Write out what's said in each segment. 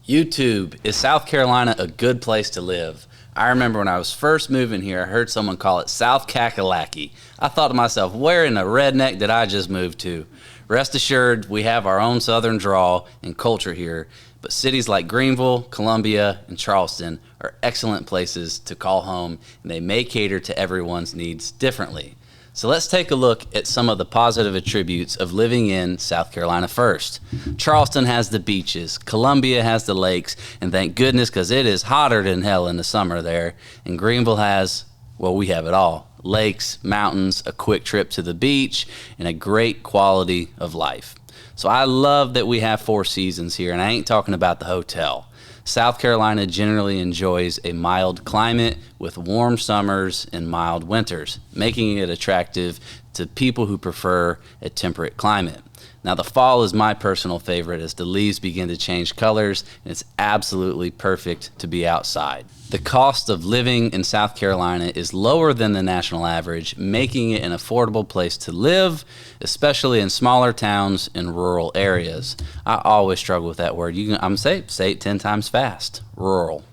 YouTube, is South Carolina a good place to live? I remember when I was first moving here, I heard someone call it South Kakalaki. I thought to myself, where in the redneck did I just move to? Rest assured, we have our own southern drawl and culture here, but cities like Greenville, Columbia, and Charleston are excellent places to call home, and they may cater to everyone's needs differently. So let's take a look at some of the positive attributes of living in South Carolina first. Charleston has the beaches, Columbia has the lakes, and thank goodness because it is hotter than hell in the summer there. And Greenville has, well, we have it all. Lakes, mountains, a quick trip to the beach, and a great quality of life. So I love that we have 4 seasons here, and I ain't talking about the hotel. South Carolina generally enjoys a mild climate with warm summers and mild winters, making it attractive to people who prefer a temperate climate. Now, the fall is my personal favorite as the leaves begin to change colors, and it's absolutely perfect to be outside. The cost of living in South Carolina is lower than the national average, making it an affordable place to live, especially in smaller towns and rural areas. I always struggle with that word. I'm say it 10 times fast. Rural.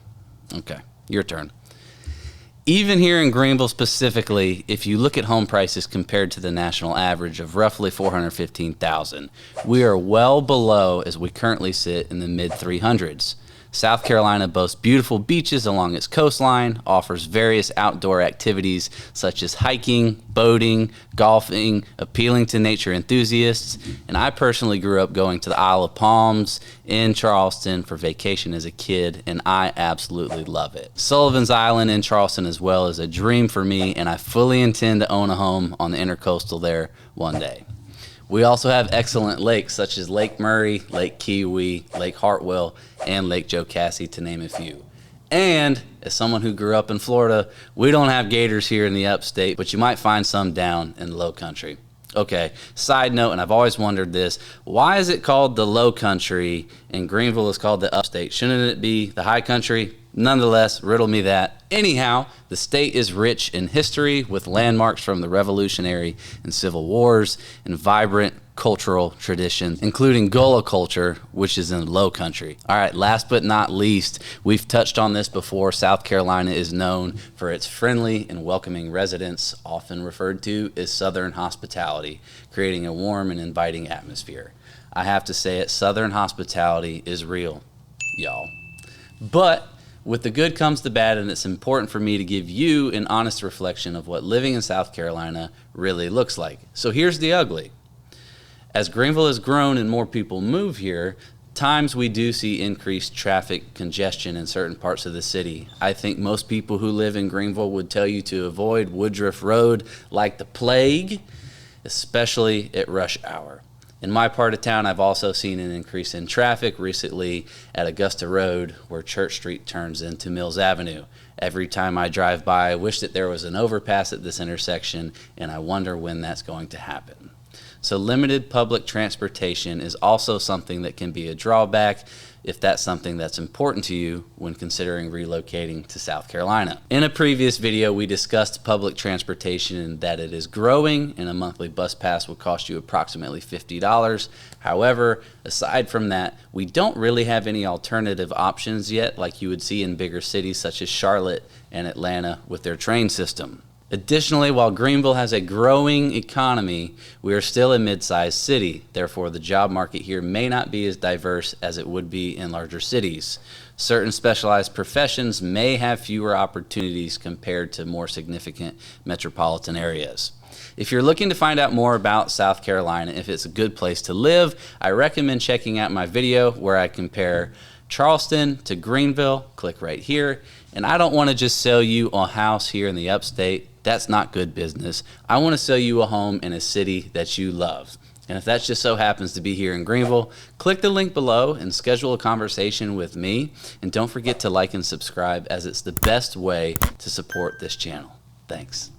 Okay, your turn. Even here in Greenville specifically, if you look at home prices compared to the national average of roughly $415,000, we are well below as we currently sit in the mid 300s. South Carolina boasts beautiful beaches along its coastline, offers various outdoor activities such as hiking, boating, golfing, appealing to nature enthusiasts, and I personally grew up going to the Isle of Palms in Charleston for vacation as a kid, and I absolutely love it. Sullivan's Island in Charleston as well is a dream for me, and I fully intend to own a home on the intercoastal there one day. We also have excellent lakes such as Lake Murray, Lake Kiwi, Lake Hartwell, and Lake Jocassee, to name a few. And as someone who grew up in Florida, we don't have gators here in the upstate, but you might find some down in the low country. Okay, side note, and I've always wondered this, why is it called the low country and Greenville is called the upstate? Shouldn't it be the high country? Nonetheless, riddle me that. Anyhow, the state is rich in history with landmarks from the Revolutionary and Civil Wars and vibrant cultural traditions, including Gullah culture, which is in the low country. All right, last but not least, we've touched on this before, South Carolina is known for its friendly and welcoming residents, often referred to as Southern hospitality, creating a warm and inviting atmosphere. I have to say it, Southern hospitality is real, y'all. But with the good comes the bad, and it's important for me to give you an honest reflection of what living in South Carolina really looks like. So here's the ugly. As Greenville has grown and more people move here, times we do see increased traffic congestion in certain parts of the city. I think most people who live in Greenville would tell you to avoid Woodruff Road like the plague, especially at rush hour. In my part of town, I've also seen an increase in traffic recently at Augusta Road, where Church Street turns into Mills Avenue. Every time I drive by, I wish that there was an overpass at this intersection, and I wonder when that's going to happen. So limited public transportation is also something that can be a drawback if that's something that's important to you when considering relocating to South Carolina. In a previous video, we discussed public transportation and that it is growing, and a monthly bus pass would cost you approximately $50. However, aside from that, we don't really have any alternative options yet like you would see in bigger cities such as Charlotte and Atlanta with their train system. Additionally, while Greenville has a growing economy, we are still a mid-sized city. Therefore, the job market here may not be as diverse as it would be in larger cities. Certain specialized professions may have fewer opportunities compared to more significant metropolitan areas. If you're looking to find out more about South Carolina, if it's a good place to live, I recommend checking out my video where I compare Charleston to Greenville. Click right here. And I don't want to just sell you a house here in the upstate. That's not good business. I want to sell you a home in a city that you love. And if that just so happens to be here in Greenville, click the link below and schedule a conversation with me. And don't forget to like and subscribe, as it's the best way to support this channel. Thanks.